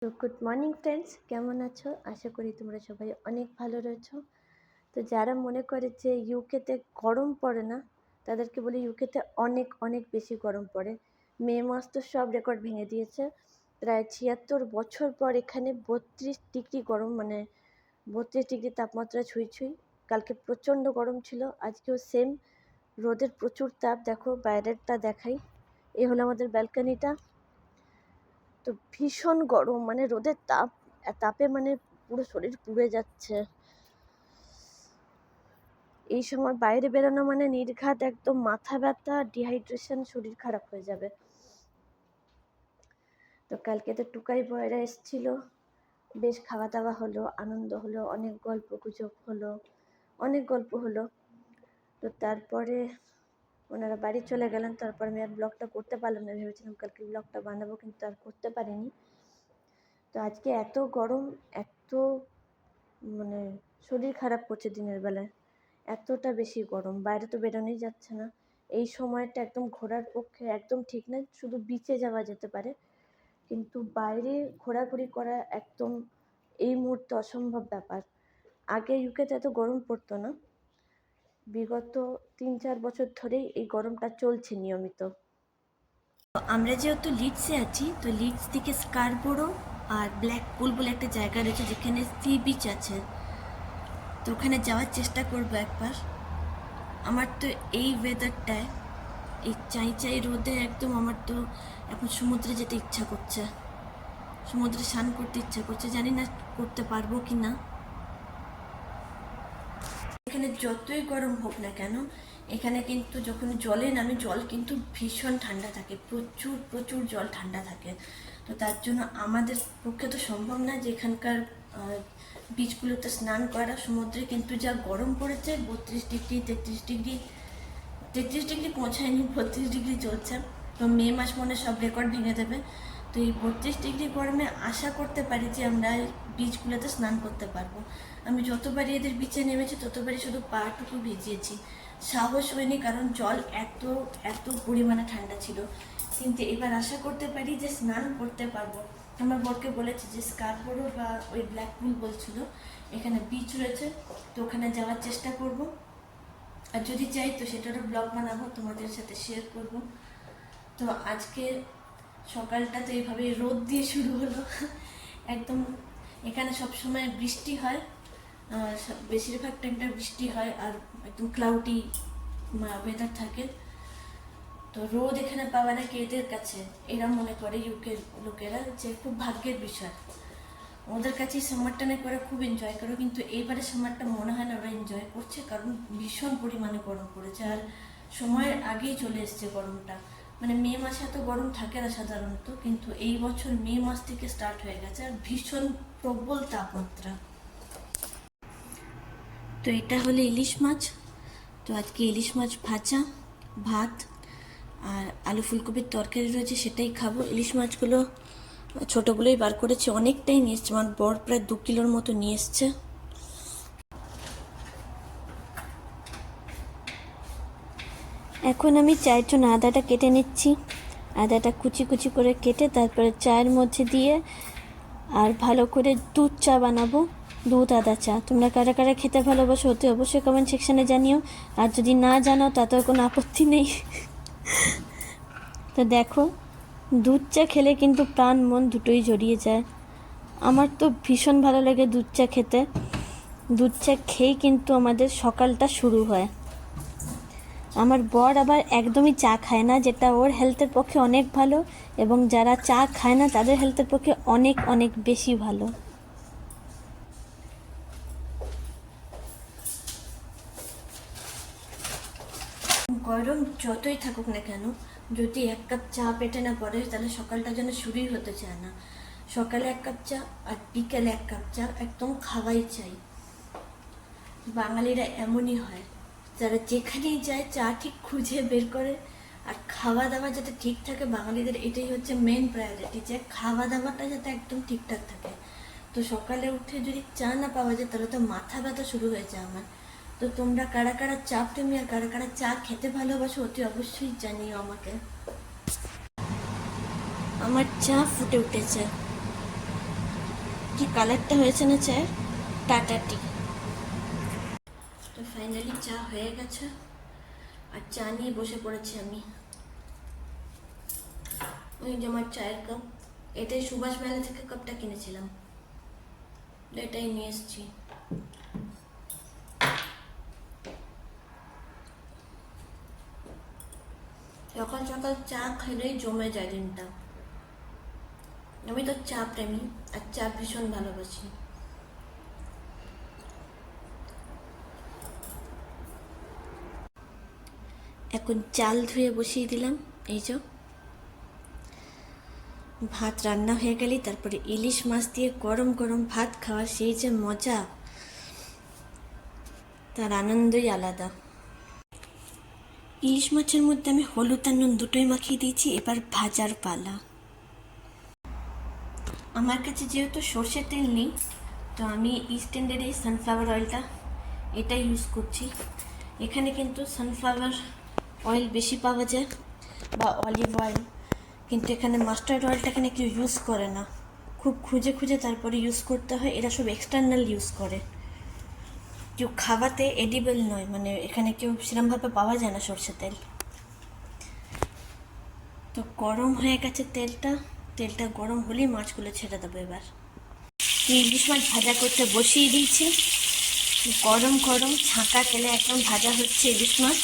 তো good morning friends, কেমন আছো? আশা করি তোমরা সবাই অনেক ভালো রয়েছো। তো যারা মনে করে যে ইউকেতে গরম পড়ে না, তাদেরকে বলি ইউকেতে অনেক অনেক বেশি গরম পড়ে। মে মাস তো সব রেকর্ড ভেঙে দিয়েছে। প্রায় ৭৬ বছর পর এখানে ৩২ ডিগ্রি গরম, মানে ৩২ ডিগ্রি তাপমাত্রা ছুঁই ছুঁই। কালকে প্রচণ্ড গরম ছিল, আজকেও সেম। রোদের প্রচুর তাপ, দেখো বাইরেরটা দেখাই। এই হলো আমাদের ব্যালকনিটা। তো ভীষণ গরম, মানে রোদের তাপে মানে পুরো শরীর পুড়ে যাচ্ছে। এই সময় বাইরে বেরোনো মানে নির্ঘাত একদম মাথা ব্যথা, ডিহাইড্রেশন, শরীর খারাপ হয়ে যাবে। তো কালকে তো টুকাই বয়রা এসেছিল, বেশ খাওয়া দাওয়া হলো, আনন্দ হলো, অনেক গল্প গুজব হলো, অনেক গল্প হলো। তো তারপরে ওনারা বাড়ি চলে গেলেন। তারপর আমি আর ব্লগটা করতে পারলাম না, ভেবেছিলাম কালকে ব্লগটা বানাবো, কিন্তু আর করতে পারিনি। তো আজকে এত গরম, এত মানে শরীর খারাপ করছে দিনের বেলায়, এতটা বেশি গরম, বাইরে তো বেরোনোই যাচ্ছে না। এই সময়টা একদম ঘোরার পক্ষে একদম ঠিক না। শুধু বিচে যাওয়া যেতে পারে, কিন্তু বাইরে ঘোরাঘুরি করা একদম এই মুহূর্তে অসম্ভব ব্যাপার। আগে ইউকেতে এত গরম পড়তো না, বিগত ৩-৪ বছর ধরেই এই গরমটা চলছে নিয়মিত। আমরা যেহেতু লিডসে আছি, তো লিডস থেকে স্কারবোরো আর ব্ল্যাকপুল বলে একটা জায়গা রয়েছে যেখানে সি বিচ আছে। তো ওখানে যাওয়ার চেষ্টা করবো একবার। আমার তো এই ওয়েদারটায়, এই চাই রোদে একদম আমার তো এখন সমুদ্রে যেতে ইচ্ছা করছে, সমুদ্রে স্নান করতে ইচ্ছা করছে। জানি না করতে পারবো কি না। এখানে যতই গরম হোক না কেন, এখানে কিন্তু যখন জলে নামি, জল কিন্তু ভীষণ ঠান্ডা থাকে, প্রচুর প্রচুর জল ঠান্ডা থাকে। তো তার জন্য আমাদের পক্ষে তো সম্ভব না যে এখানকার বিচগুলোতে স্নান করা। সমুদ্রে কিন্তু যা গরম পড়েছে, ৩২ ডিগ্রি, ৩৩ ডিগ্রি, ৩৩ ডিগ্রি পৌঁছায়নি, ৩২ ডিগ্রি চলছে। তো মে মাস মনে সব রেকর্ড ভেঙে দেবে। তো এই ৩২ ডিগ্রি গরমে আশা করতে পারি যে আমরা বিচগুলোতে স্নান করতে পারবো। আমি যতবারই এদের বিচে নেমেছি ততবারই শুধু পাটুকু ভিজিয়েছি, সাহস হয়নি, কারণ জল এত এত পরিমাণে ঠান্ডা ছিল। কিন্তু এবার আশা করতে পারি যে স্নান করতে পারবো। আমার বরকে বলেছে যে স্কারবোরো বা ওই ব্ল্যাকপুল বলছিল এখানে বিচ রয়েছে, তো ওখানে যাওয়ার চেষ্টা করব। আর যদি চাই তো সেটারও ব্লগ বানাবো, তোমাদের সাথে শেয়ার করব। তো আজকে সকালটা তো এইভাবে রোদ দিয়ে শুরু হলো একদম। এখানে সবসময় বৃষ্টি হয়, বেশিরভাগ টাইমটা বৃষ্টি হয়, আর একদম ক্লাউডি ওয়েদার থাকে। তো রোদ এখানে পাওয়া নাকি এদের কাছে, এরা মনে করে ইউকের লোকেরা যে খুব ভাগ্যের বিষয়। ওদের কাছে সামারটা নাকি ওরা খুব এনজয় করে, কিন্তু এইবারে সামারটা মনে হয় না ওরা এনজয় করছে, কারণ ভীষণ পরিমাণে গরম পড়েছে। আর সময়ের আগেই চলে এসছে গরমটা। মানে মে মাসে এত গরম থাকে না সাধারণত, কিন্তু এই বছর মে মাস থেকে স্টার্ট হয়ে গেছে, আর ভীষণ প্রবল তাপমাত্রা। তো এটা হলো ইলিশ মাছ। তো আজকে ইলিশ মাছ ভাজা, ভাত আর আলু ফুলকপির তরকারি রয়েছে, সেটাই খাবো। ইলিশ মাছগুলো ছোটোগুলোই বার করেছি, অনেকটাই নিয়ে এসছে, আমার বর প্রায় 2 কিলোর মতো নিয়ে এসছে। এখন আমি চায়ের জন্য আদাটা কেটে নিচ্ছি। আদাটা কুচি কুচি করে কেটে তারপরে চায়ের মধ্যে দিয়ে আর ভালো করে দুধ চা বানাবো, দুধ আদা চা। তোমরা কারা কারা খেতে ভালোবাসো অতি অবশ্যই কমেন্ট সেকশানে জানিও, আর যদি না জানো তাতেও কোনো আপত্তি নেই। তো দেখো, দুধ চা খেলে কিন্তু প্রাণ মন দুটোই জড়িয়ে যায়। আমার তো ভীষণ ভালো লাগে দুধ চা খেতে। দুধ চা খেয়েই কিন্তু আমাদের সকালটা শুরু হয়। আমার বর আবার একদমই চা খায় না, যেটা ওর হেলথের পক্ষে অনেক ভালো, এবং যারা চা খায় না তাদের হেলথের পক্ষে অনেক অনেক বেশি ভালো। গরম যতই থাকুক না কেন, যদি 1 কাপ চা পেটে না পড়ে তাহলে সকালটা যেন শুরুই হতে চায় না। সকালে 1 কাপ চা আর বিকেলে 1 কাপ চা একদম খাওয়াই চাই। বাঙালিরা এমনই হয়, যারা যেখানেই যায় চা ঠিক খুঁজে বের করে। আর খাওয়া দাওয়া যাতে ঠিক থাকে, বাঙালিদের এটাই হচ্ছে মেন প্রায়োরিটি, যে খাওয়া দাওয়াটা যাতে একদম ঠিকঠাক থাকে। তো সকালে উঠে যদি চা না পাওয়া যায় তাহলে তো মাথা ব্যথা শুরু হয়ে যায় আমার। তো তোমরা কারা কারা চা প্রেমী আর কারা কারা চা খেতে ভালোবাসো অতি অবশ্যই জানিও আমাকে। আমার চা ফুটে উঠেছে। কি কালারটা হয়েছে না চায়ের, টাটা টি। তো ফাইনালি চা হয়ে গেছে, আর চা নিয়ে বসে পড়েছি আমি। ওই যে আমার চায়ের কাপ, এটাই সুভাষ মেলা থেকে কাপটা কিনেছিলাম, এটাই নিয়ে এসেছি। সকাল সকাল চা খেলেই জমে যায় দিনটা। আমি তো চা প্রেমী, আর চা ভীষণ ভালোবাসি। এখন চাল ধুয়ে বসিয়ে দিলাম। এই যে ভাত রান্না হয়ে গেলে তারপরে ইলিশ মাছ দিয়ে গরম গরম ভাত খাওয়ার সেই যে মজা, তার আনন্দই আলাদা। ইলিশ মাছের মধ্যে আমি হলুদ আর নুন দুটোই মাখিয়ে দিয়েছি, এবার ভাজার পালা। আমার কাছে যেহেতু সর্ষের তেল নেই, তো আমি ইস্টেন্ডের এই সানফ্লাওয়ার অয়েলটা এটা ইউজ করছি। এখানে কিন্তু সানফ্লাওয়ার অয়েল বেশি পাওয়া যায়, বা অলিভ অয়েল, কিন্তু এখানে মাস্টার্ড অয়েলটা এখানে কেউ ইউজ করে না, খুব খুঁজে খুঁজে তারপরে ইউজ করতে হয়। এরা সব এক্সটার্নাল ইউজ করে, কেউ খাওয়াতে এডিবল নয়, মানে এখানে কেউ সেরকমভাবে পাওয়া যায় না সর্ষের তেল। তো গরম হয়ে গেছে তেলটা, তেলটা গরম হলেই মাছগুলো ছেড়ে দেবো। এবার ইলিশ মাছ ভাজা করতে বসিয়ে দিয়েছি, গরম গরম ছাঁকা তেলে একদম ভাজা হচ্ছে ইলিশ মাছ।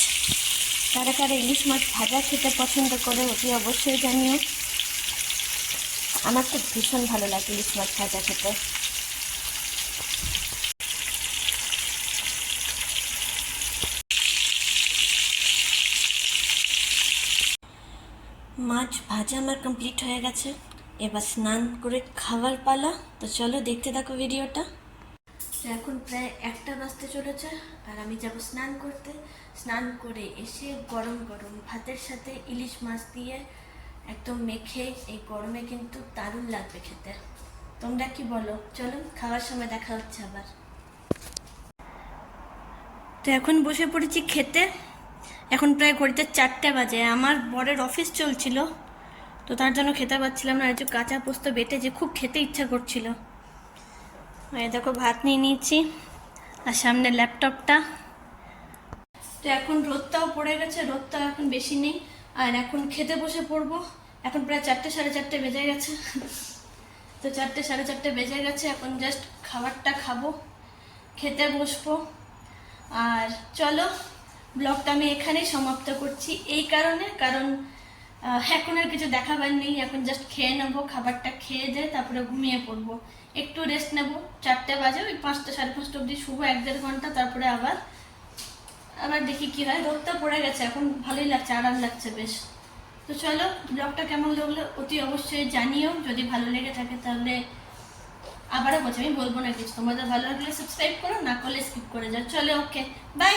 কারা কারা ইলিশ মাছ ভাজা খেতে পছন্দ করে অতি অবশ্যই জানিও। আমার তো ভীষণ ভালো লাগে ইলিশ মাছ ভাজা খেতে। মাছ ভাজা আমার কমপ্লিট হয়ে গেছে, এবার স্নান করে খাবার পালা। তো চলো দেখতে থাকো ভিডিওটা। এখন প্রায় 1টা বাজতে চলেছে, আর আমি যাব স্নান করতে। স্নান করে এসে গরম গরম ভাতের সাথে ইলিশ মাছ দিয়ে একদম মেখে, এই গরমে কিন্তু দারুণ লাগবে খেতে। তোমরা কি বলো? চলো খাওয়ার সময় দেখা হচ্ছে আবার। তো এখন বসে পড়েছি খেতে। এখন প্রায় ঘড়িতে 4টে বাজে। আমার বরের অফিস চলছিল, তো তার জন্য খেতে পাচ্ছিলাম না। আর যে কাঁচা পোস্ত বেটে যে খুব খেতে ইচ্ছা করছিল। এই দেখো ভাত নিয়ে নিয়েছি, আর সামনে ল্যাপটপটা। তো এখন রোদটাও পড়ে গেছে, রোদটাও এখন বেশি নেই, আর এখন খেতে বসে পড়বো। এখন প্রায় 4টে সাড়ে 4টে বেজে গেছে। তো 4টে সাড়ে 4টে বেজে গেছে, এখন জাস্ট খাবারটা খাবো, খেতে বসবো। আর চলো ব্লগটা আমি এখানেই সমাপ্ত করছি, এই কারণ এখন আর কিছু দেখাবার নেই। এখন জাস্ট খেয়ে নেবো, খাবারটা খেয়ে দিয়ে তারপরে ঘুমিয়ে পড়বো, একটু রেস্ট নেবো। 4টে বাজে, ওই 5টা সাড়ে 5টা অবধি শুভ, 1-1.5 ঘন্টা, তারপরে আবার দেখি কি হয়। রোদটা পড়ে গেছে, এখন ভালোই লাগছে, আরাম লাগছে বেশ। তো চলো ব্লগটা কেমন লাগলো অতি অবশ্যই জানিও। যদি ভালো লেগে থাকে তাহলে আবারও বলছি, আমি বলবো না কিছু, তোমাদের ভালো লাগলে সাবস্ক্রাইব করো, না করলে স্কিপ করে যাও। চলো, ওকে, বাই।